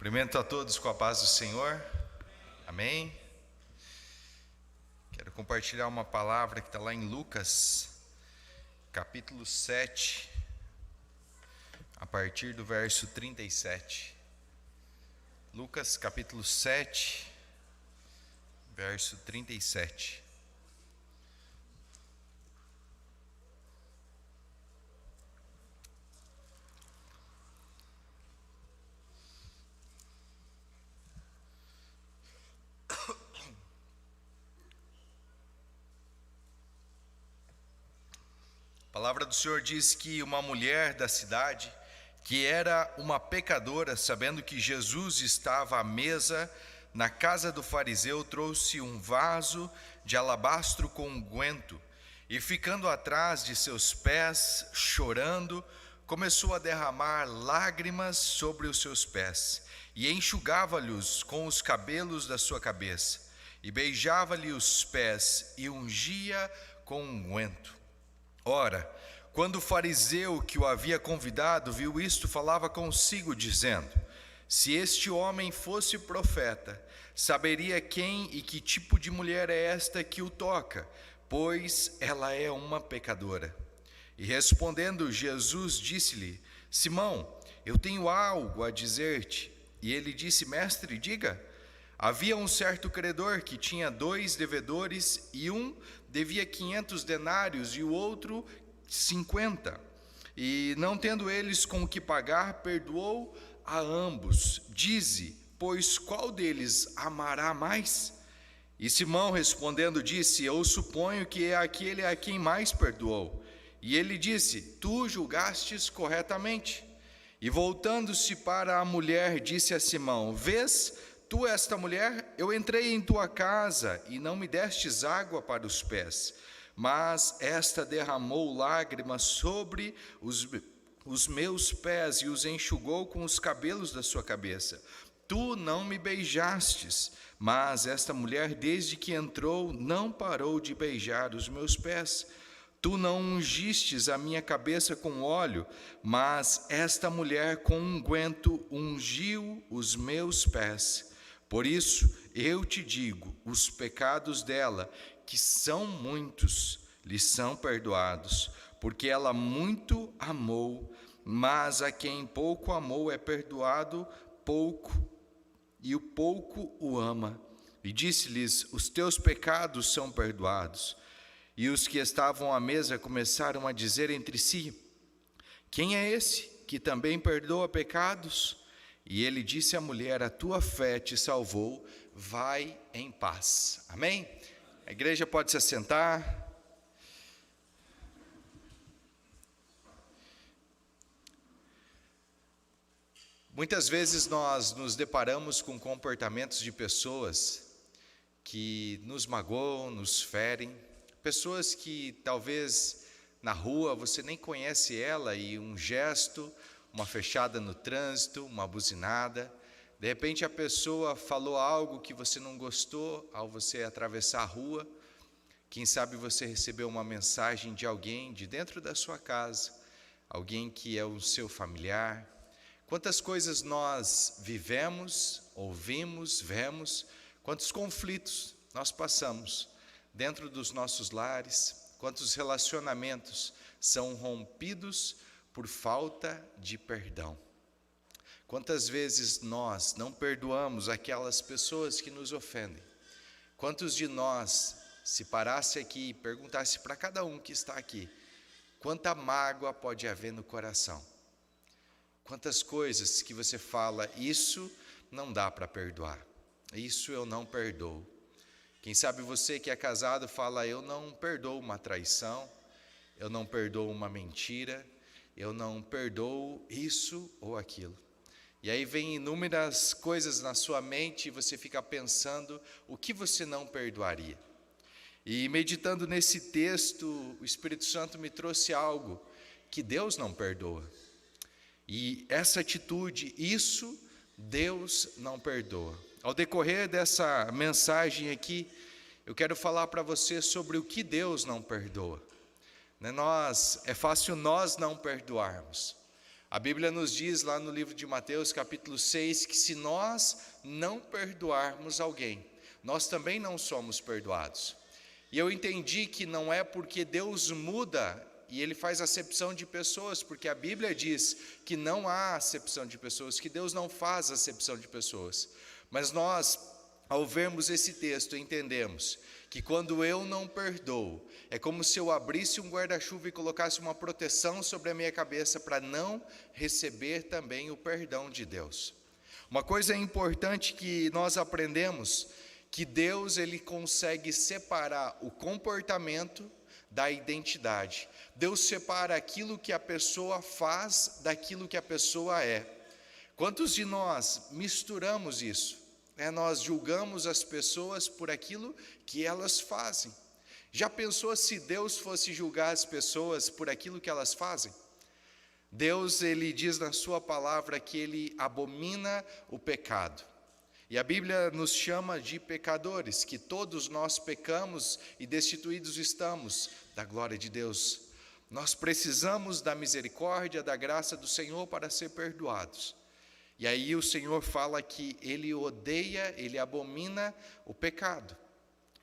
Cumprimento a todos com a paz do Senhor. Amém. Quero compartilhar uma palavra que está lá em Lucas, capítulo 7, a partir do verso 37. Lucas, capítulo 7, verso 37. A palavra do Senhor diz que uma mulher da cidade, que era uma pecadora, sabendo que Jesus estava à mesa na casa do fariseu, trouxe um vaso de alabastro com unguento e, ficando atrás de seus pés, chorando, começou a derramar lágrimas sobre os seus pés e enxugava-lhes com os cabelos da sua cabeça e beijava-lhe os pés e ungia com unguento. Ora, quando o fariseu que o havia convidado viu isto, falava consigo, dizendo: se este homem fosse profeta, saberia quem e que tipo de mulher é esta que o toca, pois ela é uma pecadora. E respondendo Jesus, disse-lhe: Simão, eu tenho algo a dizer-te. E ele disse: mestre, diga. Havia um certo credor que tinha 2 devedores, e um devia 500 denários e o outro 50. E não tendo eles com o que pagar, perdoou a ambos. Dize, pois qual deles amará mais? E Simão respondendo disse: eu suponho que é aquele a quem mais perdoou. E ele disse: tu julgastes corretamente. E voltando-se para a mulher, disse a Simão: vês tu esta mulher? Eu entrei em tua casa e não me destes água para os pés, mas esta derramou lágrimas sobre os meus pés e os enxugou com os cabelos da sua cabeça. Tu não me beijastes, mas esta mulher, desde que entrou, não parou de beijar os meus pés. Tu não ungistes a minha cabeça com óleo, mas esta mulher com unguento ungiu os meus pés. Por isso, eu te digo, os pecados dela, que são muitos, lhe são perdoados, porque ela muito amou, mas a quem pouco amou é perdoado pouco, e o pouco o ama. E disse-lhes: os teus pecados são perdoados. E os que estavam à mesa começaram a dizer entre si: quem é esse que também perdoa pecados? E ele disse à mulher: a tua fé te salvou, vai em paz. Amém? A igreja pode se assentar. Muitas vezes nós nos deparamos com comportamentos de pessoas que nos magoam, nos ferem, pessoas que talvez na rua você nem conhece ela e um gesto, uma fechada no trânsito, uma buzinada, de repente a pessoa falou algo que você não gostou ao você atravessar a rua. Quem sabe você recebeu uma mensagem de alguém de dentro da sua casa, alguém que é o seu familiar. Quantas coisas nós vivemos, ouvimos, vemos, quantos conflitos nós passamos dentro dos nossos lares, quantos relacionamentos são rompidos por falta de perdão. Quantas vezes nós não perdoamos aquelas pessoas que nos ofendem? Quantos de nós, se parasse aqui e perguntasse para cada um que está aqui, quanta mágoa pode haver no coração? Quantas coisas que você fala: isso não dá para perdoar, isso eu não perdoo. Quem sabe você que é casado fala: eu não perdoo uma traição, eu não perdoo uma mentira, eu não perdoo isso ou aquilo. E aí vem inúmeras coisas na sua mente e você fica pensando o que você não perdoaria. E meditando nesse texto, o Espírito Santo me trouxe algo que Deus não perdoa. E essa atitude, isso Deus não perdoa. Ao decorrer dessa mensagem aqui, eu quero falar para você sobre o que Deus não perdoa. É fácil nós não perdoarmos. A Bíblia nos diz lá no livro de Mateus, capítulo 6, que se nós não perdoarmos alguém, nós também não somos perdoados. E eu entendi que não é porque Deus muda e Ele faz acepção de pessoas, porque a Bíblia diz que não há acepção de pessoas, que Deus não faz acepção de pessoas. Mas nós, ao vermos esse texto, entendemos que quando eu não perdoo, é como se eu abrisse um guarda-chuva e colocasse uma proteção sobre a minha cabeça para não receber também o perdão de Deus. Uma coisa importante que nós aprendemos, que Deus ele consegue separar o comportamento da identidade. Deus separa aquilo que a pessoa faz daquilo que a pessoa é. Quantos de nós misturamos isso? Nós julgamos as pessoas por aquilo que elas fazem. Já pensou se Deus fosse julgar as pessoas por aquilo que elas fazem? Deus, ele diz na sua palavra que ele abomina o pecado. E a Bíblia nos chama de pecadores, que todos nós pecamos e destituídos estamos da glória de Deus. Nós precisamos da misericórdia, da graça do Senhor para ser perdoados. E aí o Senhor fala que Ele odeia, Ele abomina o pecado.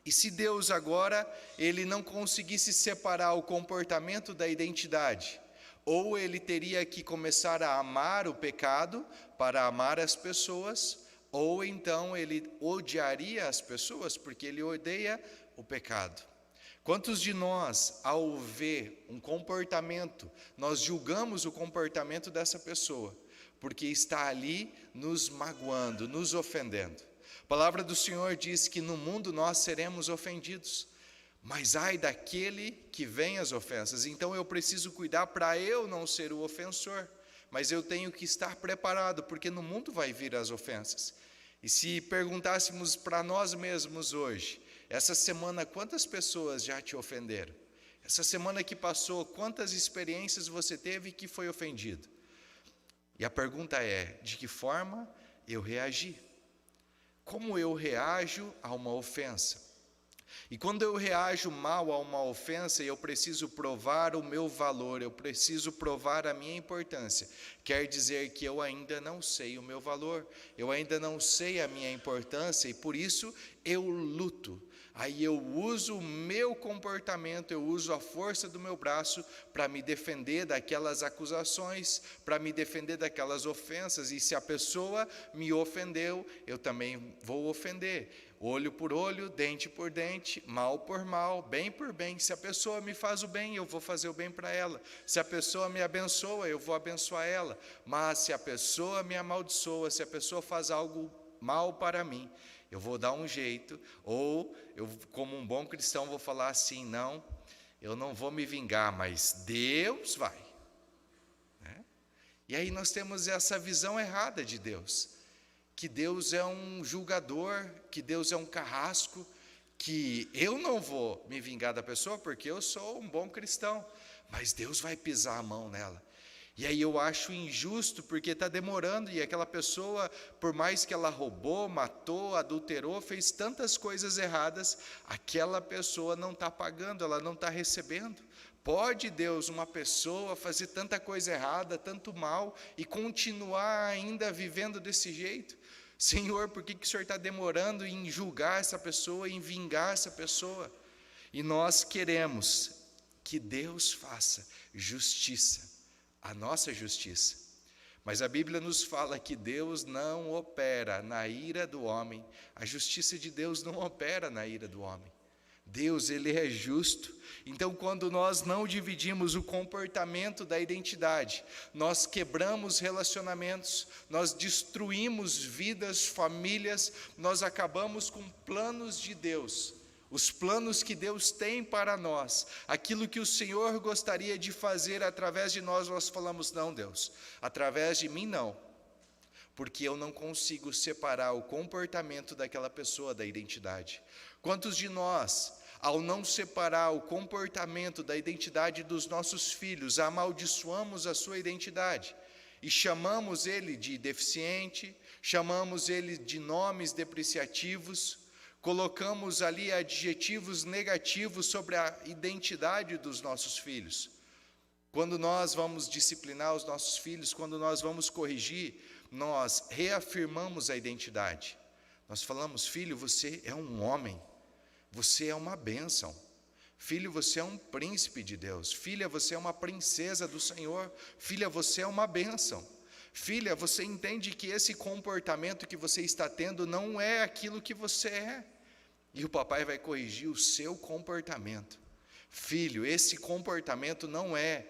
E se Deus agora, Ele não conseguisse separar o comportamento da identidade, ou Ele teria que começar a amar o pecado para amar as pessoas, ou então Ele odiaria as pessoas porque Ele odeia o pecado. Quantos de nós, ao ver um comportamento, nós julgamos o comportamento dessa pessoa, porque está ali nos magoando, nos ofendendo? A palavra do Senhor diz que no mundo nós seremos ofendidos, mas ai daquele que vem as ofensas. Então eu preciso cuidar para eu não ser o ofensor, mas eu tenho que estar preparado, porque no mundo vai vir as ofensas. E se perguntássemos para nós mesmos hoje, essa semana quantas pessoas já te ofenderam? Essa semana que passou, quantas experiências você teve que foi ofendido? E a pergunta é, de que forma eu reagi? Como eu reajo a uma ofensa? E quando eu reajo mal a uma ofensa, eu preciso provar o meu valor, eu preciso provar a minha importância. Quer dizer que eu ainda não sei o meu valor, eu ainda não sei a minha importância e por isso eu luto. Aí eu uso o meu comportamento, eu uso a força do meu braço para me defender daquelas acusações, para me defender daquelas ofensas. E se a pessoa me ofendeu, eu também vou ofender. Olho por olho, dente por dente, mal por mal, bem por bem. Se a pessoa me faz o bem, eu vou fazer o bem para ela. Se a pessoa me abençoa, eu vou abençoar ela. Mas se a pessoa me amaldiçoa, se a pessoa faz algo mal para mim, eu vou dar um jeito, ou eu, como um bom cristão, vou falar assim, não, eu não vou me vingar, mas Deus vai. E aí nós temos essa visão errada de Deus, que Deus é um julgador, que Deus é um carrasco, que eu não vou me vingar da pessoa porque eu sou um bom cristão, mas Deus vai pisar a mão nela. E aí eu acho injusto porque está demorando e aquela pessoa, por mais que ela roubou, matou, adulterou, fez tantas coisas erradas, aquela pessoa não está pagando, ela não está recebendo. Pode Deus, uma pessoa, fazer tanta coisa errada, tanto mal e continuar ainda vivendo desse jeito? Senhor, por que o Senhor está demorando em julgar essa pessoa, em vingar essa pessoa? E nós queremos que Deus faça justiça, a nossa justiça. Mas a Bíblia nos fala que Deus não opera na ira do homem, a justiça de Deus não opera na ira do homem. Deus, Ele é justo. Então, quando nós não dividimos o comportamento da identidade, nós quebramos relacionamentos, nós destruímos vidas, famílias, nós acabamos com planos de Deus, os planos que Deus tem para nós, aquilo que o Senhor gostaria de fazer através de nós, nós falamos, não, Deus, através de mim não, porque eu não consigo separar o comportamento daquela pessoa da identidade. Quantos de nós, ao não separar o comportamento da identidade dos nossos filhos, amaldiçoamos a sua identidade e chamamos ele de deficiente, chamamos ele de nomes depreciativos, colocamos ali adjetivos negativos sobre a identidade dos nossos filhos. Quando nós vamos disciplinar os nossos filhos, quando nós vamos corrigir, nós reafirmamos a identidade. Nós falamos: filho, você é um homem, você é uma bênção. Filho, você é um príncipe de Deus. Filha, você é uma princesa do Senhor. Filha, você é uma bênção. Filha, você entende que esse comportamento que você está tendo não é aquilo que você é. E o papai vai corrigir o seu comportamento. Filho, esse comportamento não é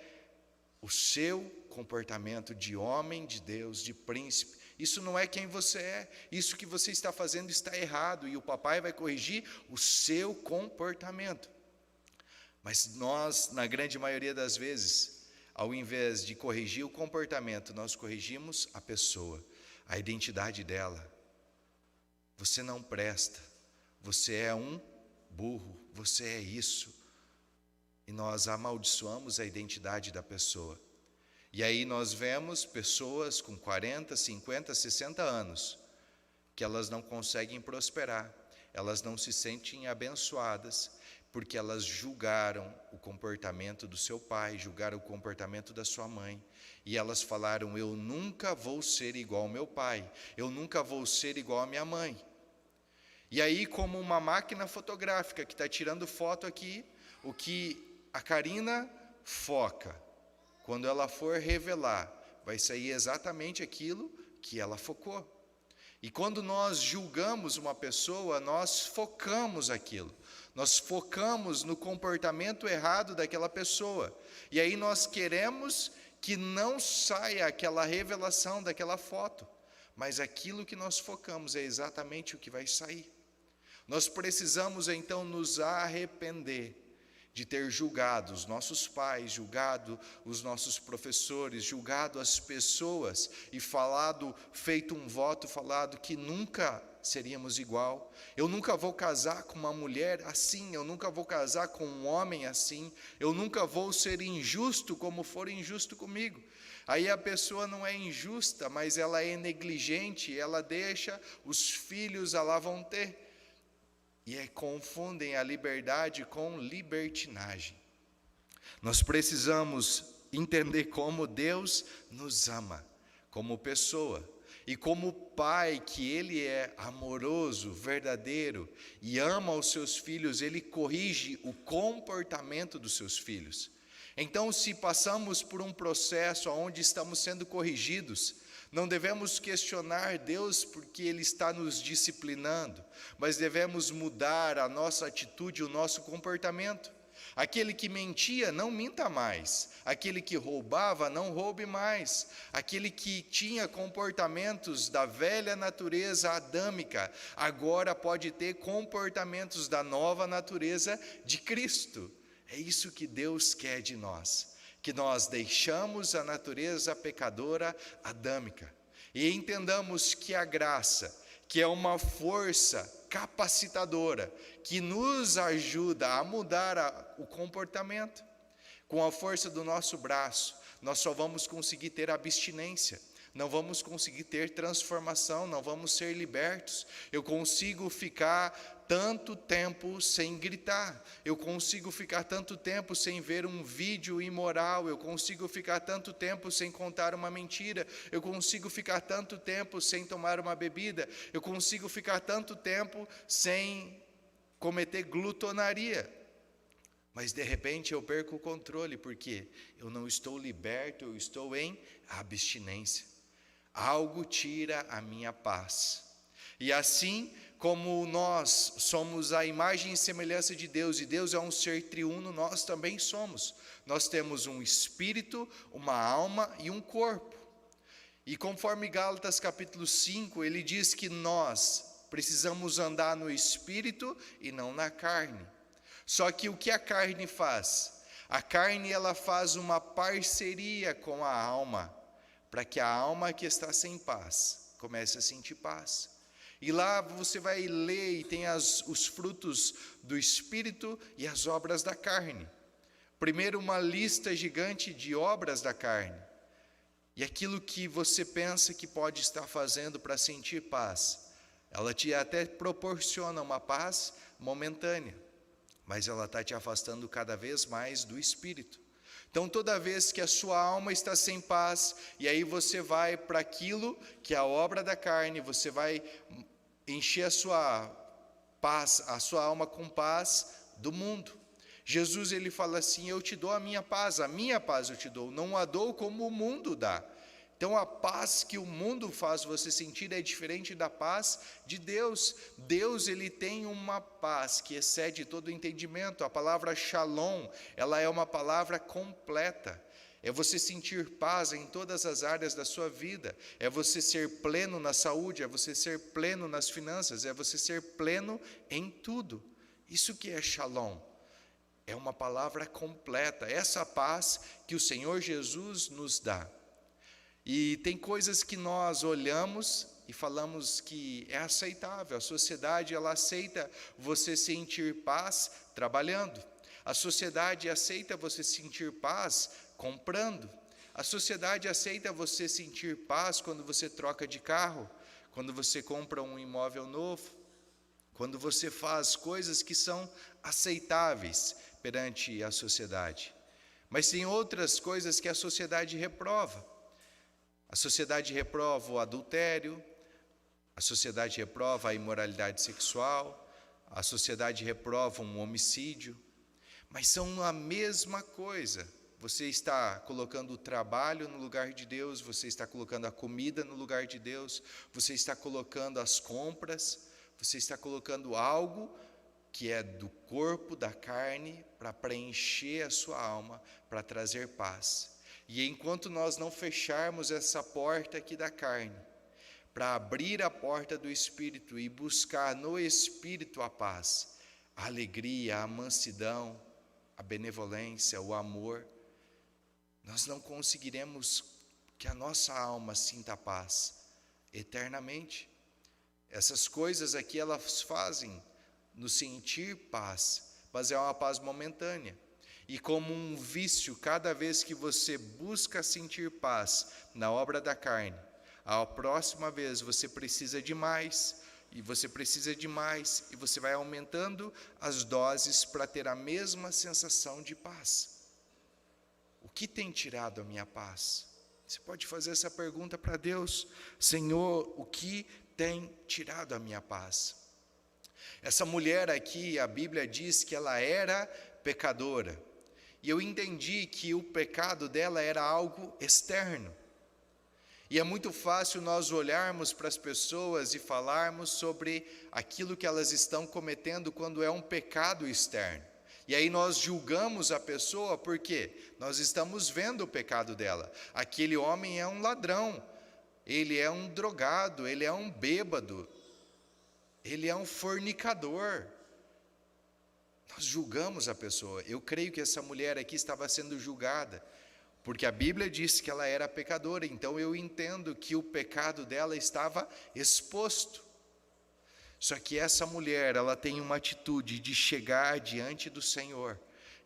o seu comportamento de homem de Deus, de príncipe. Isso não é quem você é. Isso que você está fazendo está errado. E o papai vai corrigir o seu comportamento. Mas nós, na grande maioria das vezes, ao invés de corrigir o comportamento, nós corrigimos a pessoa, a identidade dela. Você não presta, você é um burro, você é isso. E nós amaldiçoamos a identidade da pessoa. E aí nós vemos pessoas com 40, 50, 60 anos, que elas não conseguem prosperar, elas não se sentem abençoadas, porque elas julgaram o comportamento do seu pai, julgaram o comportamento da sua mãe, e elas falaram: eu nunca vou ser igual ao meu pai, eu nunca vou ser igual à minha mãe. E aí, como uma máquina fotográfica que está tirando foto aqui, o que a Karina foca, quando ela for revelar, vai sair exatamente aquilo que ela focou. E quando nós julgamos uma pessoa, nós focamos aquilo. Nós focamos no comportamento errado daquela pessoa. E aí nós queremos que não saia aquela revelação daquela foto. Mas aquilo que nós focamos é exatamente o que vai sair. Nós precisamos então nos arrepender de ter julgado os nossos pais, julgado os nossos professores, julgado as pessoas e feito um voto, falado que nunca seríamos igual. Eu nunca vou casar com uma mulher assim, eu nunca vou casar com um homem assim, eu nunca vou ser injusto como for injusto comigo. Aí a pessoa não é injusta, mas ela é negligente, ela deixa os filhos, lá vão ter. E aí confundem a liberdade com libertinagem. Nós precisamos entender como Deus nos ama, como pessoa, e como pai que Ele é amoroso, verdadeiro, e ama os seus filhos, Ele corrige o comportamento dos seus filhos. Então, se passamos por um processo onde estamos sendo corrigidos, não devemos questionar Deus porque Ele está nos disciplinando, mas devemos mudar a nossa atitude, o nosso comportamento. Aquele que mentia, não minta mais. Aquele que roubava, não roube mais. Aquele que tinha comportamentos da velha natureza adâmica, agora pode ter comportamentos da nova natureza de Cristo. É isso que Deus quer de nós. Que nós deixamos a natureza pecadora adâmica e entendamos que a graça, que é uma força capacitadora, que nos ajuda a mudar o comportamento. Com a força do nosso braço, nós só vamos conseguir ter abstinência, não vamos conseguir ter transformação, não vamos ser libertos. Eu consigo ficar tanto tempo sem gritar, eu consigo ficar tanto tempo sem ver um vídeo imoral, eu consigo ficar tanto tempo sem contar uma mentira, eu consigo ficar tanto tempo sem tomar uma bebida, eu consigo ficar tanto tempo sem cometer glutonaria. Mas de repente eu perco o controle, porque eu não estou liberto, eu estou em abstinência. Algo tira a minha paz. E assim como nós somos a imagem e semelhança de Deus, e Deus é um ser triuno, nós também somos. Nós temos um espírito, uma alma e um corpo. E conforme Gálatas capítulo 5, ele diz que nós precisamos andar no espírito e não na carne. Só que o que a carne faz? A carne, ela faz uma parceria com a alma, para que a alma que está sem paz comece a sentir paz. E lá você vai ler e tem os frutos do Espírito e as obras da carne. Primeiro, uma lista gigante de obras da carne. E aquilo que você pensa que pode estar fazendo para sentir paz, ela te até proporciona uma paz momentânea, mas ela está te afastando cada vez mais do Espírito. Então, toda vez que a sua alma está sem paz, e aí você vai para aquilo que é a obra da carne, você vai encher a sua paz, a sua alma com paz do mundo. Jesus, ele fala assim: eu te dou a minha paz eu te dou, não a dou como o mundo dá. Então, a paz que o mundo faz você sentir é diferente da paz de Deus. Deus, ele tem uma paz que excede todo o entendimento. A palavra shalom, ela é uma palavra completa. É você sentir paz em todas as áreas da sua vida. É você ser pleno na saúde, é você ser pleno nas finanças, é você ser pleno em tudo. Isso que é shalom. É uma palavra completa. Essa paz que o Senhor Jesus nos dá. E tem coisas que nós olhamos e falamos que é aceitável. A sociedade, ela aceita você sentir paz trabalhando. A sociedade aceita você sentir paz comprando. A sociedade aceita você sentir paz quando você troca de carro, quando você compra um imóvel novo, quando você faz coisas que são aceitáveis perante a sociedade. Mas tem outras coisas que a sociedade reprova. A sociedade reprova o adultério, a sociedade reprova a imoralidade sexual, a sociedade reprova um homicídio, mas são a mesma coisa. Você está colocando o trabalho no lugar de Deus, você está colocando a comida no lugar de Deus, você está colocando as compras, você está colocando algo que é do corpo, da carne, para preencher a sua alma, para trazer paz. E enquanto nós não fecharmos essa porta aqui da carne, para abrir a porta do Espírito e buscar no Espírito a paz, a alegria, a mansidão, a benevolência, o amor, nós não conseguiremos que a nossa alma sinta paz eternamente. Essas coisas aqui, elas fazem nos sentir paz, mas é uma paz momentânea. E como um vício, cada vez que você busca sentir paz na obra da carne, a próxima vez você precisa de mais, e você precisa de mais, e você vai aumentando as doses para ter a mesma sensação de paz. O que tem tirado a minha paz? Você pode fazer essa pergunta para Deus: Senhor, o que tem tirado a minha paz? Essa mulher aqui, a Bíblia diz que ela era pecadora. E eu entendi que o pecado dela era algo externo. E é muito fácil nós olharmos para as pessoas e falarmos sobre aquilo que elas estão cometendo quando é um pecado externo. E aí nós julgamos a pessoa porque nós estamos vendo o pecado dela. Aquele homem é um ladrão, ele é um drogado, ele é um bêbado, ele é um fornicador. Nós julgamos a pessoa. Eu creio que essa mulher aqui estava sendo julgada, porque a Bíblia diz que ela era pecadora, então eu entendo que o pecado dela estava exposto. Só que essa mulher, ela tem uma atitude de chegar diante do Senhor,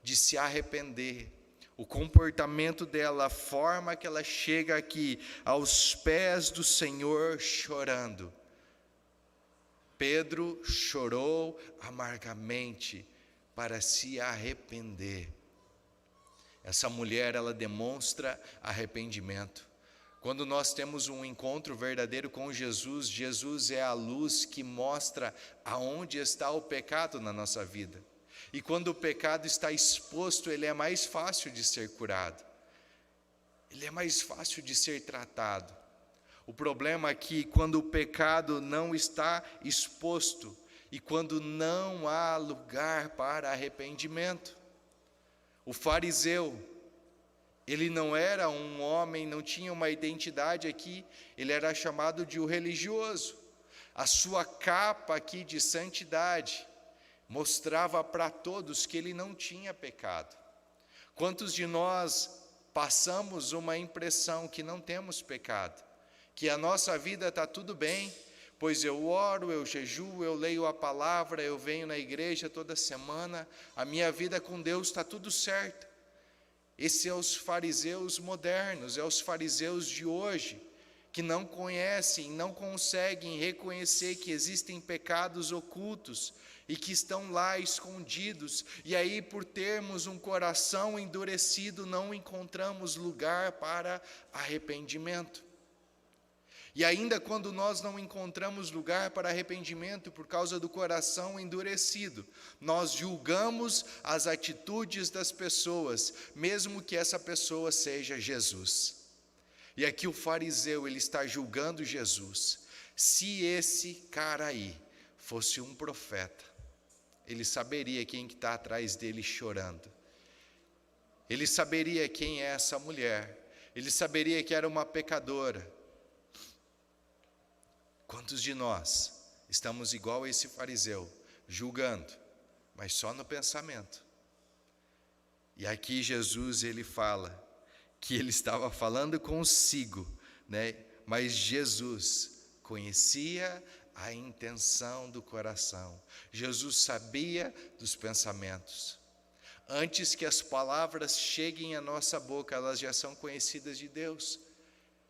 de se arrepender. O comportamento dela, a forma que ela chega aqui aos pés do Senhor chorando. Pedro chorou amargamente para se arrepender. Essa mulher, ela demonstra arrependimento. Quando nós temos um encontro verdadeiro com Jesus, Jesus é a luz que mostra aonde está o pecado na nossa vida. E quando o pecado está exposto, ele é mais fácil de ser curado. Ele é mais fácil de ser tratado. O problema é que quando o pecado não está exposto, e quando não há lugar para arrependimento. O fariseu, ele não era um homem, não tinha uma identidade aqui, ele era chamado de o religioso. A sua capa aqui de santidade mostrava para todos que ele não tinha pecado. Quantos de nós passamos uma impressão que não temos pecado, que a nossa vida está tudo bem, pois eu oro, eu jejuo, eu leio a palavra, eu venho na igreja toda semana, a minha vida com Deus está tudo certo. Esses são os fariseus modernos, é os fariseus de hoje, que não conhecem, não conseguem reconhecer que existem pecados ocultos e que estão lá escondidos, e aí, por termos um coração endurecido, não encontramos lugar para arrependimento. E ainda quando nós não encontramos lugar para arrependimento por causa do coração endurecido, nós julgamos as atitudes das pessoas, mesmo que essa pessoa seja Jesus. E aqui o fariseu, ele está julgando Jesus. Se esse cara aí fosse um profeta, ele saberia quem que está atrás dele chorando. Ele saberia quem é essa mulher. Ele saberia que era uma pecadora. Quantos de nós estamos igual a esse fariseu, julgando, mas só no pensamento? E aqui Jesus, ele fala que ele estava falando consigo, né? Mas Jesus conhecia a intenção do coração. Jesus sabia dos pensamentos. Antes que as palavras cheguem à nossa boca, elas já são conhecidas de Deus.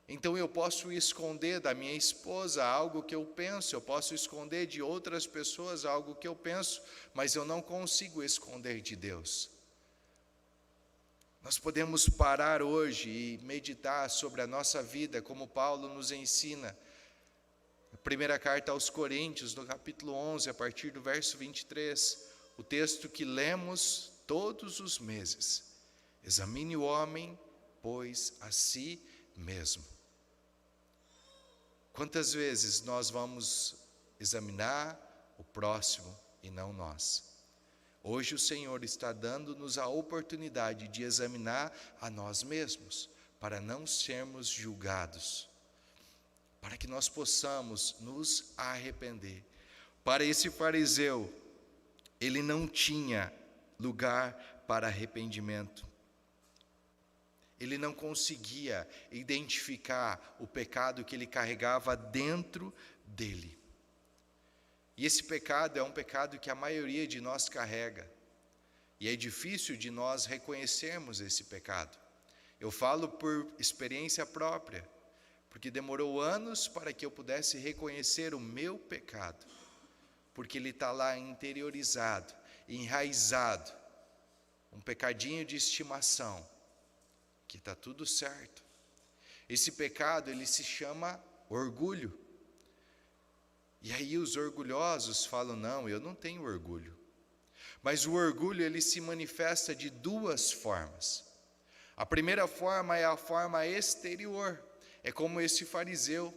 Então eu posso esconder da minha esposa algo que eu penso, eu posso esconder de outras pessoas algo que eu penso, mas eu não consigo esconder de Deus. Nós podemos parar hoje e meditar sobre a nossa vida, como Paulo nos ensina. A primeira carta aos Coríntios, no capítulo 11, a partir do verso 23, o texto que lemos todos os meses. Examine o homem, pois, a si mesmo. Quantas vezes nós vamos examinar o próximo e não nós? Hoje o Senhor está dando-nos a oportunidade de examinar a nós mesmos, para não sermos julgados, para que nós possamos nos arrepender. Para esse fariseu, ele não tinha lugar para arrependimento. Ele não conseguia identificar o pecado que ele carregava dentro dele. E esse pecado é um pecado que a maioria de nós carrega. E é difícil de nós reconhecermos esse pecado. Eu falo por experiência própria, porque demorou anos para que eu pudesse reconhecer o meu pecado, porque ele está lá interiorizado, enraizado, um pecadinho de estimação, que está tudo certo. Esse pecado, ele se chama orgulho. E aí os orgulhosos falam, não, eu não tenho orgulho. Mas o orgulho, ele se manifesta de duas formas. A primeira forma é a forma exterior. É como esse fariseu.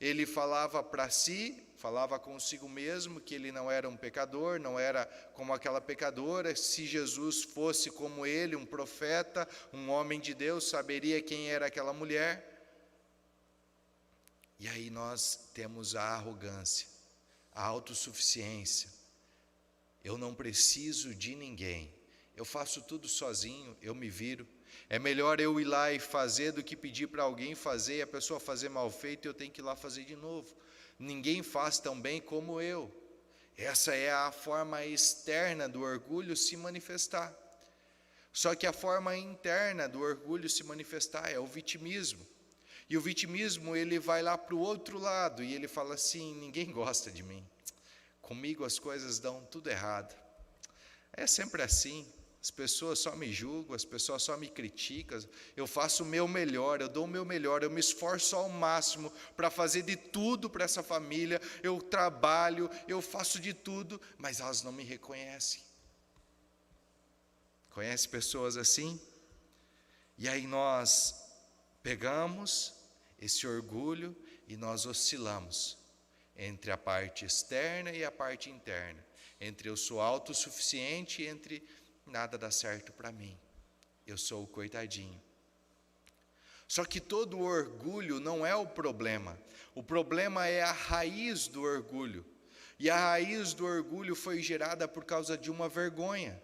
Ele falava para si, falava consigo mesmo que ele não era um pecador, não era como aquela pecadora. Se Jesus fosse como ele, um profeta, um homem de Deus, saberia quem era aquela mulher. E aí nós temos a arrogância, a autossuficiência. Eu não preciso de ninguém, eu faço tudo sozinho, eu me viro. É melhor eu ir lá e fazer do que pedir para alguém fazer e a pessoa fazer mal feito e eu tenho que ir lá fazer de novo. Ninguém faz tão bem como eu. Essa é a forma externa do orgulho se manifestar. Só que a forma interna do orgulho se manifestar é o vitimismo. E o vitimismo, ele vai lá para o outro lado e ele fala assim, ninguém gosta de mim. Comigo as coisas dão tudo errado. É sempre assim. As pessoas só me julgam, as pessoas só me criticam, eu faço o meu melhor, eu dou o meu melhor, eu me esforço ao máximo para fazer de tudo para essa família, eu trabalho, eu faço de tudo, mas elas não me reconhecem. Conhece pessoas assim? E aí nós pegamos esse orgulho e nós oscilamos entre a parte externa e a parte interna, entre eu sou autossuficiente e entre nada dá certo para mim, eu sou o coitadinho. Só que todo orgulho não é o problema é a raiz do orgulho, e a raiz do orgulho foi gerada por causa de uma vergonha,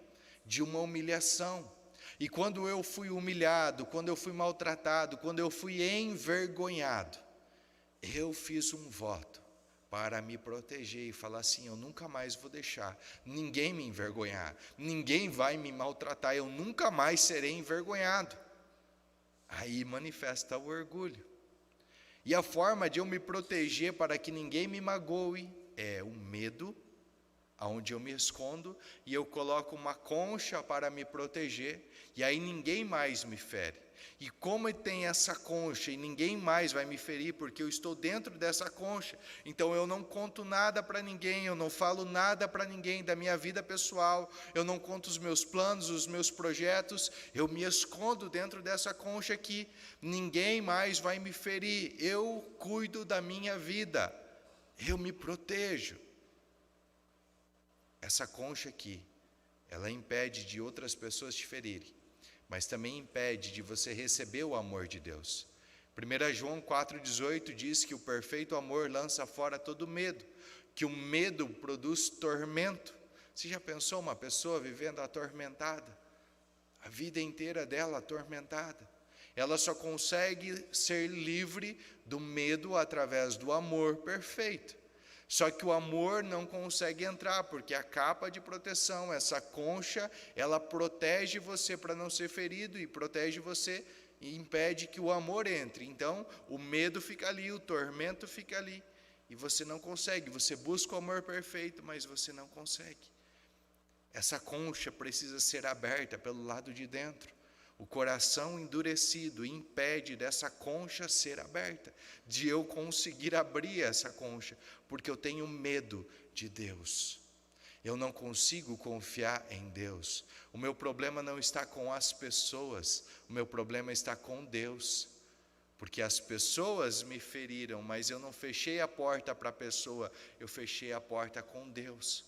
de uma humilhação. E quando eu fui humilhado, quando eu fui maltratado, quando eu fui envergonhado, eu fiz um voto para me proteger e falar assim, eu nunca mais vou deixar ninguém me envergonhar, ninguém vai me maltratar, eu nunca mais serei envergonhado. Aí manifesta o orgulho. E a forma de eu me proteger para que ninguém me magoe é o medo, aonde eu me escondo, e eu coloco uma concha para me proteger, e aí ninguém mais me fere. E como tem essa concha e ninguém mais vai me ferir, porque eu estou dentro dessa concha, então eu não conto nada para ninguém, eu não falo nada para ninguém da minha vida pessoal, eu não conto os meus planos, os meus projetos, eu me escondo dentro dessa concha aqui, ninguém mais vai me ferir, eu cuido da minha vida, eu me protejo. Essa concha aqui, ela impede de outras pessoas te ferirem, mas também impede de você receber o amor de Deus. 1 João 4,18 diz que o perfeito amor lança fora todo medo, que o medo produz tormento. Você já pensou uma pessoa vivendo atormentada? A vida inteira dela atormentada. Ela só consegue ser livre do medo através do amor perfeito. Só que o amor não consegue entrar, porque a capa de proteção, essa concha, ela protege você para não ser ferido e protege você e impede que o amor entre. Então, o medo fica ali, o tormento fica ali, e você não consegue. Você busca o amor perfeito, mas você não consegue. Essa concha precisa ser aberta pelo lado de dentro. O coração endurecido impede dessa concha ser aberta, de eu conseguir abrir essa concha, porque eu tenho medo de Deus. Eu não consigo confiar em Deus. O meu problema não está com as pessoas, o meu problema está com Deus. Porque as pessoas me feriram, mas eu não fechei a porta para a pessoa, eu fechei a porta com Deus.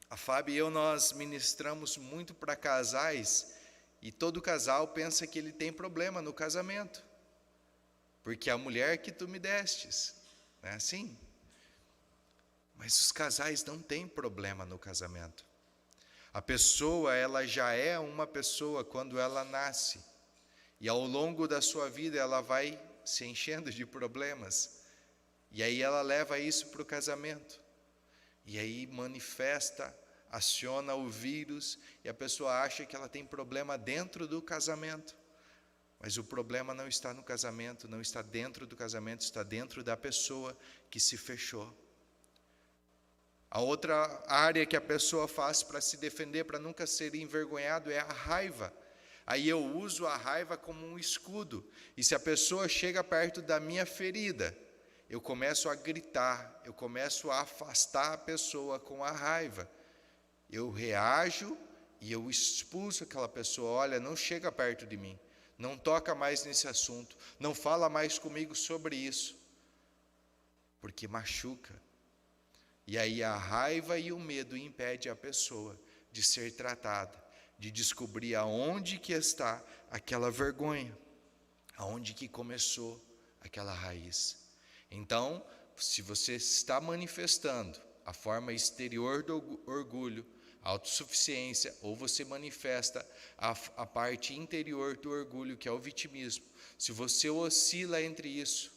A Fábio e eu, nós ministramos muito para casais, e todo casal pensa que ele tem problema no casamento, porque a mulher que tu me destes, não é assim? Mas os casais não têm problema no casamento. A pessoa, ela já é uma pessoa quando ela nasce, e ao longo da sua vida ela vai se enchendo de problemas, e aí ela leva isso para o casamento, e aí manifesta, aciona o vírus, e a pessoa acha que ela tem problema dentro do casamento, mas o problema não está no casamento, não está dentro do casamento, está dentro da pessoa que se fechou. A outra área que a pessoa faz para se defender, para nunca ser envergonhado, é a raiva. Aí eu uso a raiva como um escudo, e se a pessoa chega perto da minha ferida, eu começo a gritar, eu começo a afastar a pessoa com a raiva. Eu reajo e eu expulso aquela pessoa. Olha, não chega perto de mim, não toca mais nesse assunto, não fala mais comigo sobre isso, porque machuca. E aí a raiva e o medo impedem a pessoa de ser tratada, de descobrir aonde que está aquela vergonha, aonde que começou aquela raiz. Então, se você está manifestando a forma exterior do orgulho, a autossuficiência, ou você manifesta a parte interior do orgulho, que é o vitimismo, se você oscila entre isso,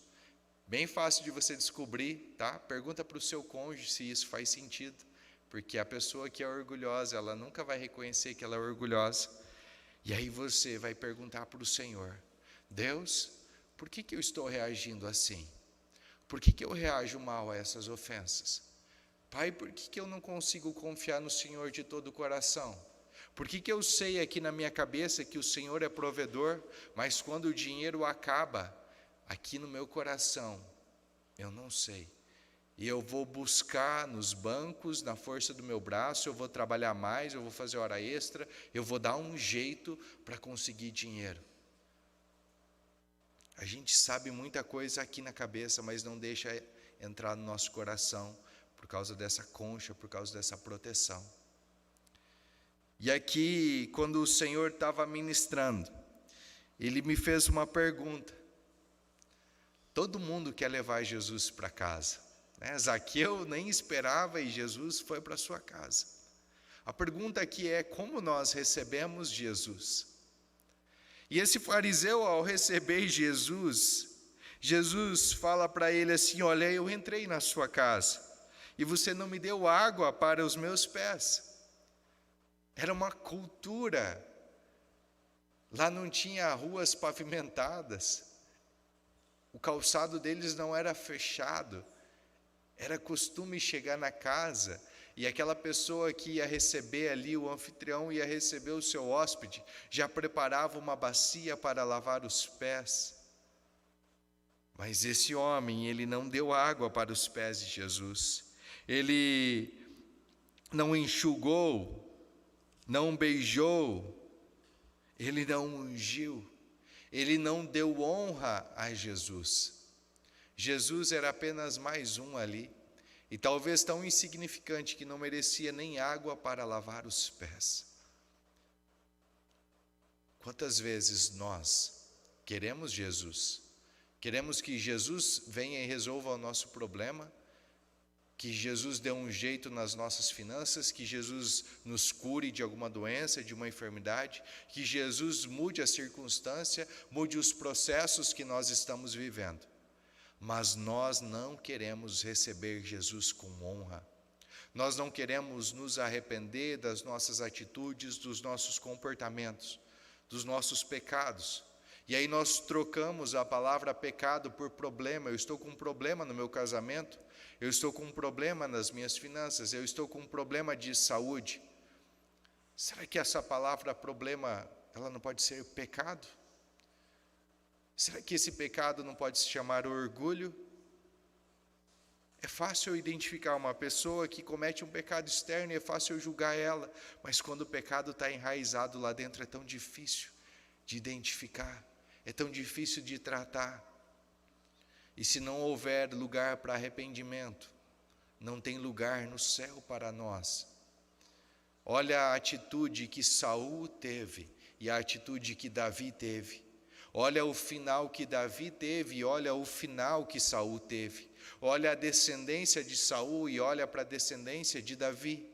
bem fácil de você descobrir, tá? Pergunta para o seu cônjuge se isso faz sentido, porque a pessoa que é orgulhosa, ela nunca vai reconhecer que ela é orgulhosa. E aí você vai perguntar para o Senhor: Deus, por que eu estou reagindo assim? Por que eu reajo mal a essas ofensas? Pai, por que eu não consigo confiar no Senhor de todo o coração? Por que eu sei aqui na minha cabeça que o Senhor é provedor, mas quando o dinheiro acaba, aqui no meu coração, eu não sei. E eu vou buscar nos bancos, na força do meu braço, eu vou trabalhar mais, eu vou fazer hora extra, eu vou dar um jeito para conseguir dinheiro. A gente sabe muita coisa aqui na cabeça, mas não deixa entrar no nosso coração, por causa dessa concha, por causa dessa proteção. E aqui, quando o Senhor estava ministrando, Ele me fez uma pergunta. Todo mundo quer levar Jesus para casa, né? Zaqueu nem esperava e Jesus foi para sua casa. A pergunta aqui é: como nós recebemos Jesus? E esse fariseu, ao receber Jesus, Jesus fala para ele assim: olha, eu entrei na sua casa e você não me deu água para os meus pés. Era uma cultura, lá não tinha ruas pavimentadas, O calçado deles não era fechado. Era costume chegar na casa e aquela pessoa que ia receber ali, o anfitrião ia receber o seu hóspede, já preparava uma bacia para lavar os pés. Mas esse homem, ele não deu água para os pés de Jesus. Ele não enxugou, não beijou, ele não ungiu, ele não deu honra a Jesus. Jesus era apenas mais um ali, e talvez tão insignificante que não merecia nem água para lavar os pés. Quantas vezes nós queremos Jesus, queremos que Jesus venha e resolva o nosso problema, que Jesus dê um jeito nas nossas finanças, que Jesus nos cure de alguma doença, de uma enfermidade, que Jesus mude a circunstância, mude os processos que nós estamos vivendo. Mas nós não queremos receber Jesus com honra. Nós não queremos nos arrepender das nossas atitudes, dos nossos comportamentos, dos nossos pecados. E aí nós trocamos a palavra pecado por problema. Eu estou com um problema no meu casamento, eu estou com um problema nas minhas finanças, eu estou com um problema de saúde. Será que essa palavra problema, ela não pode ser pecado? Será que esse pecado não pode se chamar orgulho? É fácil identificar uma pessoa que comete um pecado externo e é fácil julgar ela, mas quando o pecado está enraizado lá dentro é tão difícil de identificar, é tão difícil de tratar. E se não houver lugar para arrependimento, não tem lugar no céu para nós. Olha a atitude que Saul teve e a atitude que Davi teve. Olha o final que Davi teve e olha o final que Saul teve. Olha a descendência de Saul e olha para a descendência de Davi.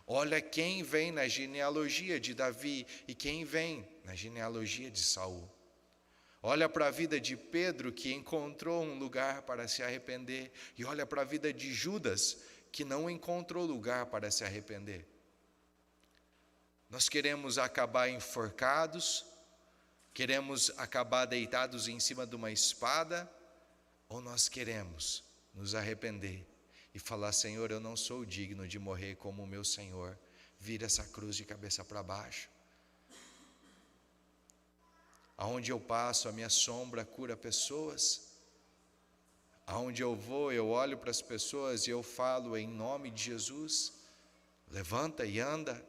Olha quem vem na genealogia de Davi e quem vem na genealogia de Saul. Olha para a vida de Pedro, que encontrou um lugar para se arrepender, e olha para a vida de Judas, que não encontrou lugar para se arrepender. Nós queremos acabar enforcados, queremos acabar deitados em cima de uma espada, ou nós queremos nos arrepender e falar: Senhor, eu não sou digno de morrer como o meu Senhor, vira essa cruz de cabeça para baixo. Aonde eu passo, a minha sombra cura pessoas. Aonde eu vou, eu olho para as pessoas e eu falo em nome de Jesus. Levanta e anda.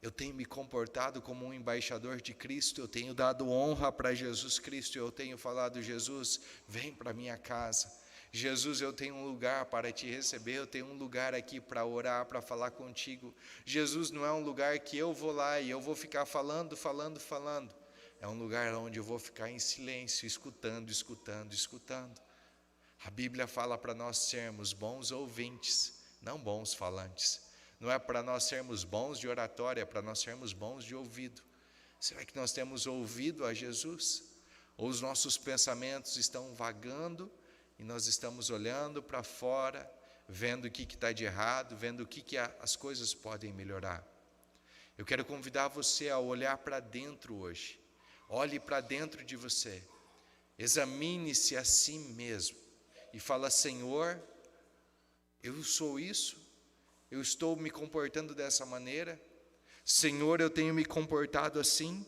Eu tenho me comportado como um embaixador de Cristo, eu tenho dado honra para Jesus Cristo, eu tenho falado: Jesus, vem para minha casa. Jesus, eu tenho um lugar para te receber, eu tenho um lugar aqui para orar, para falar contigo. Jesus não é um lugar que eu vou lá e eu vou ficar falando. É um lugar onde eu vou ficar em silêncio, escutando. A Bíblia fala para nós sermos bons ouvintes, não bons falantes. Não é para nós sermos bons de oratória, é para nós sermos bons de ouvido. Será que nós temos ouvido a Jesus? Ou os nossos pensamentos estão vagando e nós estamos olhando para fora, vendo o que está de errado, vendo o que as coisas podem melhorar? Eu quero convidar você a olhar para dentro hoje. Olhe para dentro de você, examine-se a si mesmo e fala: Senhor, eu sou isso? Eu estou me comportando dessa maneira? Senhor, eu tenho me comportado assim?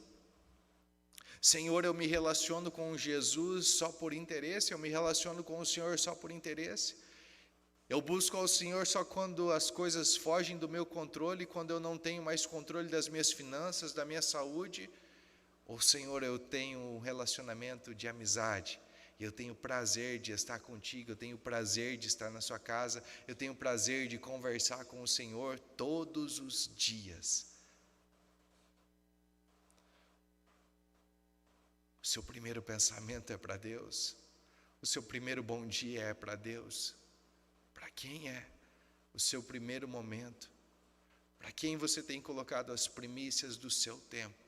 Senhor, eu me relaciono com Jesus só por interesse? Eu me relaciono com o Senhor só por interesse? Eu busco ao Senhor só quando as coisas fogem do meu controle, quando eu não tenho mais controle das minhas finanças, da minha saúde? Ou, Senhor, eu tenho um relacionamento de amizade, e eu tenho prazer de estar contigo, eu tenho prazer de estar na sua casa, eu tenho prazer de conversar com o Senhor todos os dias. O seu primeiro pensamento é para Deus? O seu primeiro bom dia é para Deus? Para quem é o seu primeiro momento? Para quem você tem colocado as primícias do seu tempo?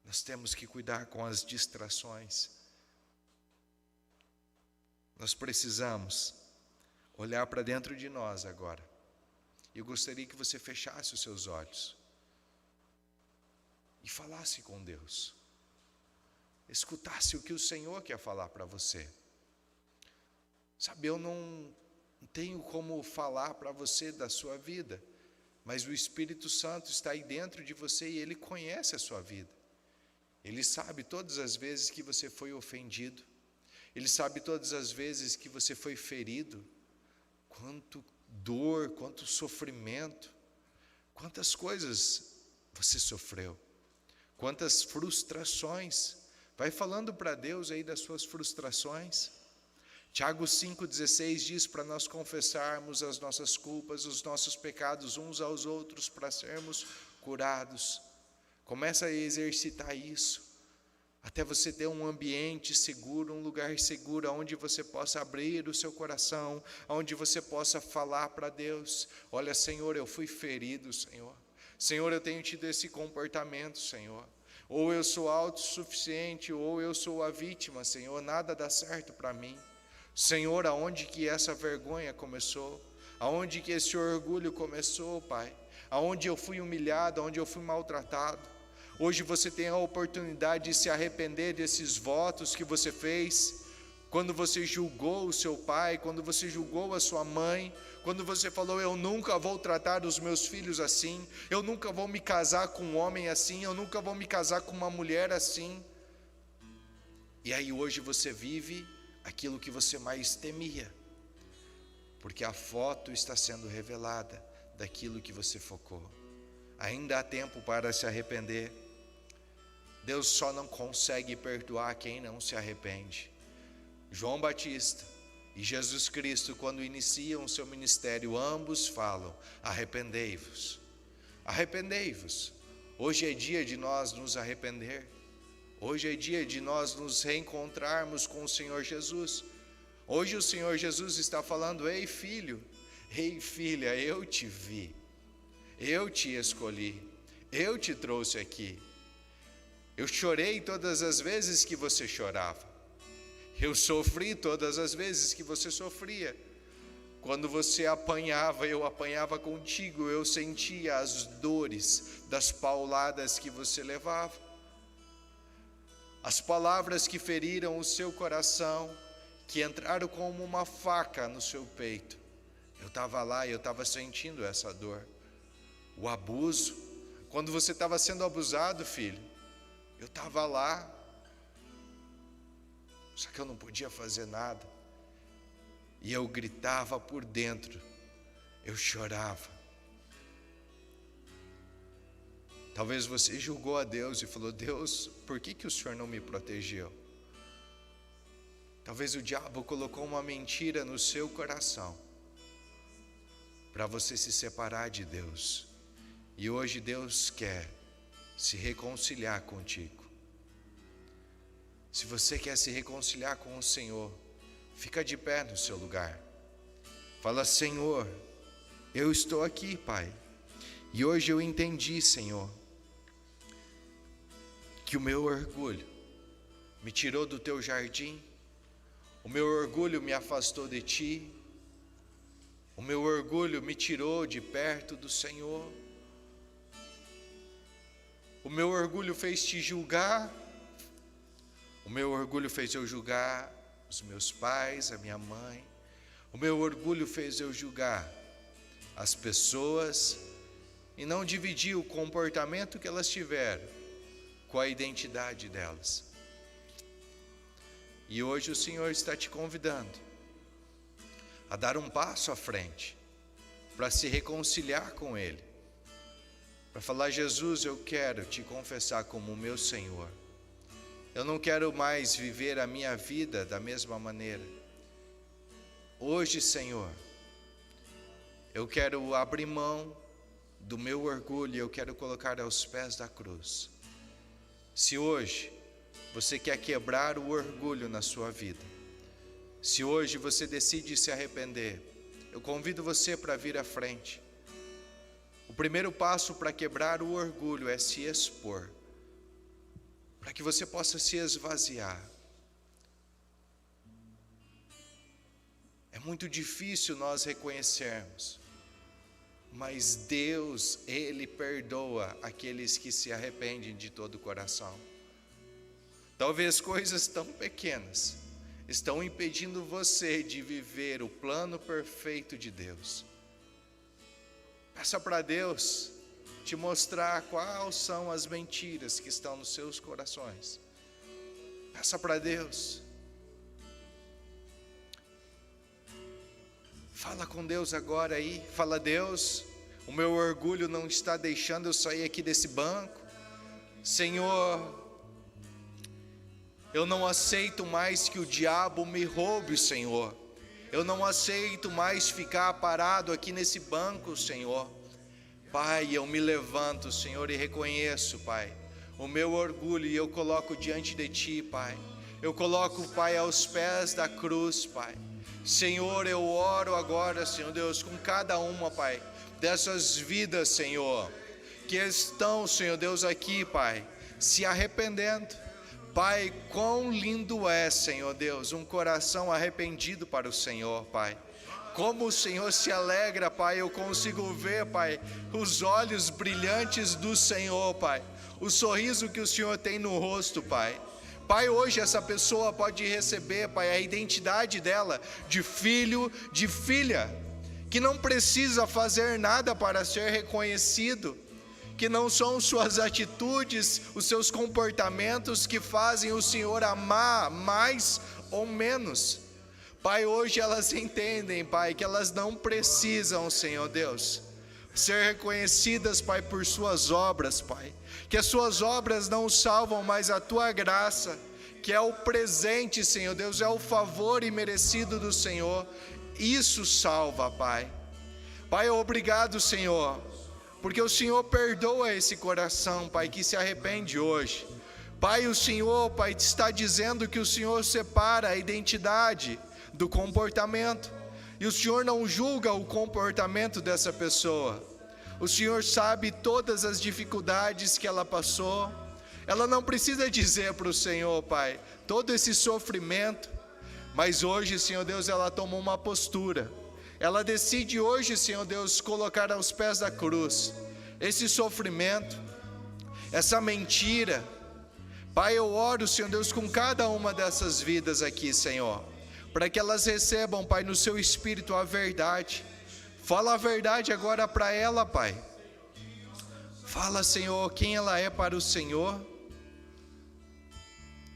Nós temos que cuidar com as distrações. Nós precisamos olhar para dentro de nós agora. Eu gostaria que você fechasse os seus olhos e falasse com Deus. escutasse o que o Senhor quer falar para você. Sabe, eu não tenho como falar para você da sua vida, mas o Espírito Santo está aí dentro de você e Ele conhece a sua vida. Ele sabe todas as vezes que você foi ofendido, Ele sabe todas as vezes que você foi ferido, quanto dor, quanto sofrimento, quantas coisas você sofreu, quantas frustrações. Vai falando para Deus aí das suas frustrações. Tiago 5,16 diz para nós confessarmos as nossas culpas, os nossos pecados uns aos outros para sermos curados. Começa a exercitar isso, até você ter um ambiente seguro, um lugar seguro, onde você possa abrir o seu coração, onde você possa falar para Deus: olha, Senhor, eu fui ferido, Senhor. Senhor, eu tenho tido esse comportamento, Senhor. Ou eu sou autossuficiente, ou eu sou a vítima, Senhor, nada dá certo para mim. Senhor, aonde que essa vergonha começou? Aonde que esse orgulho começou, Pai? Aonde eu fui humilhado, aonde eu fui maltratado? Hoje você tem a oportunidade de se arrepender desses votos que você fez, quando você julgou o seu pai, quando você julgou a sua mãe, quando você falou: eu nunca vou tratar os meus filhos assim, eu nunca vou me casar com um homem assim, eu nunca vou me casar com uma mulher assim. E aí hoje você vive aquilo que você mais temia, porque a foto está sendo revelada daquilo que você focou. Ainda há tempo para se arrepender. Deus só não consegue perdoar quem não se arrepende. João Batista e Jesus Cristo, quando iniciam o seu ministério, ambos falam: arrependei-vos, arrependei-vos. Hoje é dia de nós nos arrepender. Hoje é dia de nós nos reencontrarmos com o Senhor Jesus. Hoje o Senhor Jesus está falando: ei filho, ei filha, eu te vi, eu te escolhi, eu te trouxe aqui. Eu chorei todas as vezes que você chorava, eu sofri todas as vezes que você sofria. Quando você apanhava, eu apanhava contigo, eu sentia as dores das pauladas que você levava, as palavras que feriram o seu coração, que entraram como uma faca no seu peito. Eu estava lá e eu estava sentindo essa dor. O abuso, quando você estava sendo abusado, filho, eu estava lá, só que eu não podia fazer nada, e eu gritava por dentro, eu chorava. Talvez você julgou a Deus e falou: Deus, por que o Senhor não me protegeu? Talvez o diabo colocou uma mentira no seu coração, para você se separar de Deus, e hoje Deus quer se reconciliar contigo. Se você quer se reconciliar com o Senhor, fica de pé no seu lugar. Fala: Senhor, eu estou aqui, Pai, e hoje eu entendi, Senhor, que o meu orgulho me tirou do teu jardim, o meu orgulho me afastou de ti, o meu orgulho me tirou de perto do Senhor. O meu orgulho fez te julgar, o meu orgulho fez eu julgar os meus pais, a minha mãe, o meu orgulho fez eu julgar as pessoas e não dividir o comportamento que elas tiveram com a identidade delas. E hoje o Senhor está te convidando a dar um passo à frente, para se reconciliar com Ele, para falar: Jesus, eu quero te confessar como o meu Senhor. Eu não quero mais viver a minha vida da mesma maneira. Hoje, Senhor, eu quero abrir mão do meu orgulho, eu quero colocar aos pés da cruz. Se hoje você quer quebrar o orgulho na sua vida, se hoje você decide se arrepender, eu convido você para vir à frente. O primeiro passo para quebrar o orgulho é se expor, para que você possa se esvaziar. É muito difícil nós reconhecermos, mas Deus, Ele perdoa aqueles que se arrependem de todo o coração. Talvez coisas tão pequenas estão impedindo você de viver o plano perfeito de Deus. Peça para Deus te mostrar quais são as mentiras que estão nos seus corações. Peça para Deus. Fala com Deus agora aí. Fala: Deus, o meu orgulho não está deixando eu sair aqui desse banco. Senhor, eu não aceito mais que o diabo me roube, Senhor. Eu não aceito mais ficar parado aqui nesse banco, Senhor. Pai, eu me levanto, Senhor, e reconheço, Pai, o meu orgulho, e eu coloco diante de Ti, Pai. Eu coloco, Pai, aos pés da cruz, Pai. Senhor, eu oro agora, Senhor Deus, com cada uma, Pai, dessas vidas, Senhor, que estão, Senhor Deus, aqui, Pai, se arrependendo. Pai, quão lindo é, Senhor Deus, um coração arrependido para o Senhor, Pai. Como o Senhor se alegra, Pai, eu consigo ver, Pai, os olhos brilhantes do Senhor, Pai. O sorriso que o Senhor tem no rosto, Pai. Pai, hoje essa pessoa pode receber, Pai, a identidade dela de filho, de filha, que não precisa fazer nada para ser reconhecido, que não são suas atitudes, os seus comportamentos que fazem o Senhor amar mais ou menos. Pai, hoje elas entendem, Pai, que elas não precisam, Senhor Deus, ser reconhecidas, Pai, por suas obras, Pai, que as suas obras não salvam, mas a Tua graça, que é o presente, Senhor Deus, é o favor imerecido do Senhor, isso salva, Pai. Pai, obrigado, Senhor, porque o Senhor perdoa esse coração, Pai, que se arrepende hoje. Pai, o Senhor, Pai, está dizendo que o Senhor separa a identidade do comportamento, e o Senhor não julga o comportamento dessa pessoa. O Senhor sabe todas as dificuldades que ela passou. Ela não precisa dizer para o Senhor, Pai, todo esse sofrimento, mas hoje, Senhor Deus, ela tomou uma postura. Ela decide hoje, Senhor Deus, colocar aos pés da cruz esse sofrimento, essa mentira. Pai, eu oro, Senhor Deus, com cada uma dessas vidas aqui, Senhor, para que elas recebam, Pai, no seu espírito a verdade. Fala a verdade agora para ela, Pai. Fala, Senhor, quem ela é para o Senhor.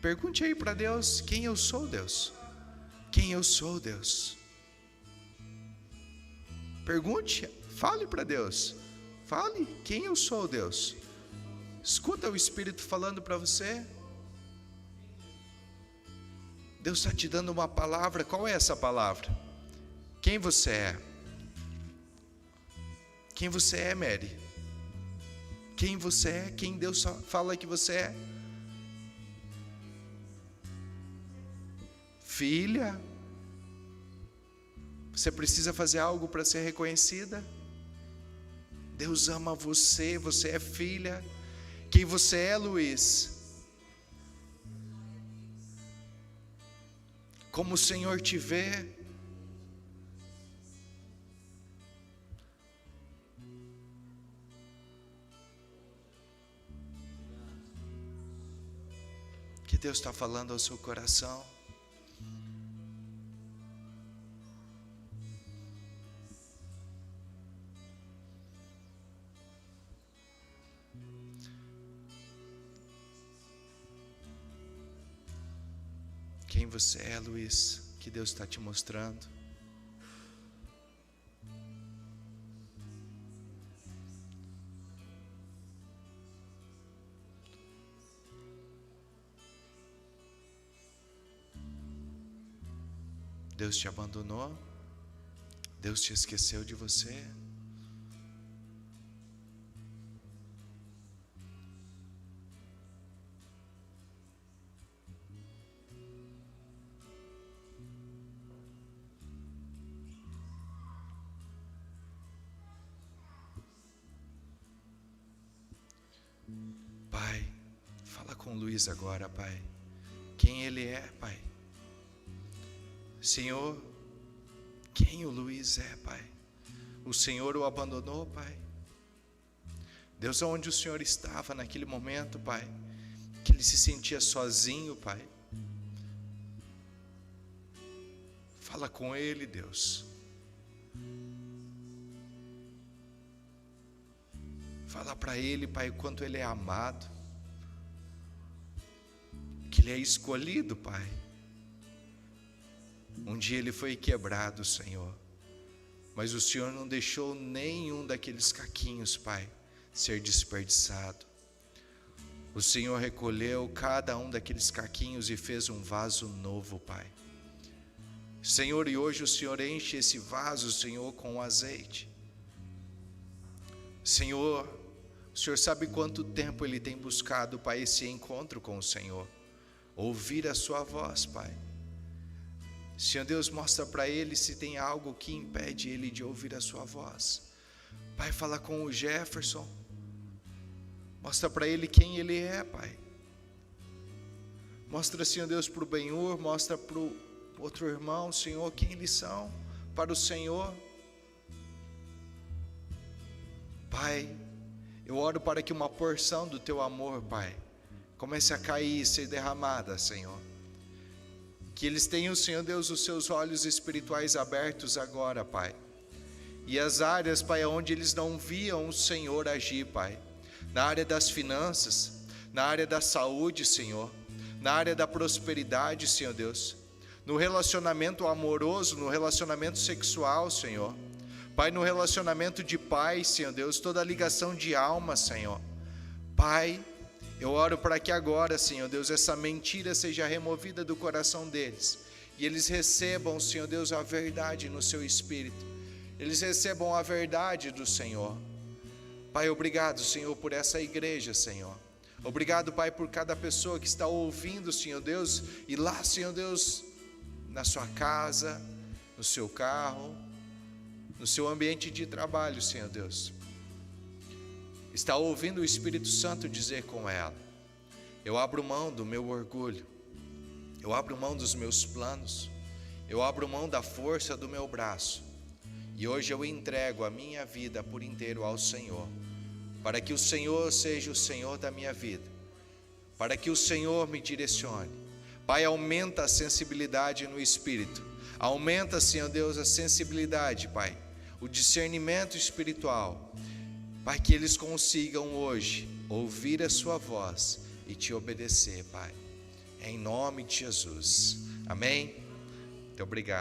Pergunte aí para Deus: quem eu sou, Deus? Quem eu sou, Deus? Pergunte, fale para Deus. Fale, quem eu sou, Deus? Escuta o Espírito falando para você. Deus está te dando uma palavra. Qual é essa palavra? Quem você é? Quem você é, Mary? Quem você é? Quem Deus fala que você é? Filha? Você precisa fazer algo para ser reconhecida? Deus ama você, você é filha. Quem você é, Luiz? Como o Senhor te vê? Que Deus está falando ao seu coração. Quem você é, Luiz, que Deus está te mostrando. Deus te abandonou? Deus te esqueceu de você? Pai, fala com o Luiz agora, Pai. Quem ele é, Pai? Senhor, quem o Luiz é, Pai? O Senhor o abandonou, Pai? Deus, onde o Senhor estava naquele momento, Pai? que ele se sentia sozinho, Pai. Fala com ele, Deus. Fala para ele, Pai, o quanto ele é amado, que ele é escolhido, Pai. Um dia ele foi quebrado, Senhor, mas o Senhor não deixou nenhum daqueles caquinhos, Pai, ser desperdiçado. O Senhor recolheu cada um daqueles caquinhos e fez um vaso novo, Pai. Senhor, e hoje o Senhor enche esse vaso, Senhor, com azeite. Senhor, o Senhor sabe quanto tempo ele tem buscado, Pai, esse encontro com o Senhor, ouvir a sua voz, Pai. Senhor Deus, mostra para ele se tem algo que impede ele de ouvir a sua voz. Pai, fala com o Jefferson, mostra para ele quem ele é, Pai. Mostra, Senhor Deus, para o Benhur, mostra para o outro irmão, Senhor, quem eles são para o Senhor. Pai, eu oro para que uma porção do Teu amor, Pai, comece a cair e ser derramada, Senhor. Que eles tenham, Senhor Deus, os seus olhos espirituais abertos agora, Pai. E as áreas, Pai, onde eles não viam o Senhor agir, Pai. Na área das finanças, na área da saúde, Senhor. Na área da prosperidade, Senhor Deus. No relacionamento amoroso, no relacionamento sexual, Senhor. Pai, no relacionamento de pais, Senhor Deus, toda a ligação de alma, Senhor. Pai, eu oro para que agora, Senhor Deus, essa mentira seja removida do coração deles. E eles recebam, Senhor Deus, a verdade no seu espírito. Eles recebam a verdade do Senhor. Pai, obrigado, Senhor, por essa igreja, Senhor. Obrigado, Pai, por cada pessoa que está ouvindo, Senhor Deus, e lá, Senhor Deus, na sua casa, no seu carro, no seu ambiente de trabalho, Senhor Deus, está ouvindo o Espírito Santo dizer com ela: eu abro mão do meu orgulho, eu abro mão dos meus planos, eu abro mão da força do meu braço, e hoje eu entrego a minha vida por inteiro ao Senhor, para que o Senhor seja o Senhor da minha vida, para que o Senhor me direcione. Pai, aumenta a sensibilidade no Espírito, aumenta, Senhor Deus, a sensibilidade, Pai, o discernimento espiritual, Pai, que eles consigam hoje ouvir a sua voz e te obedecer, Pai, em nome de Jesus, amém? Muito obrigado.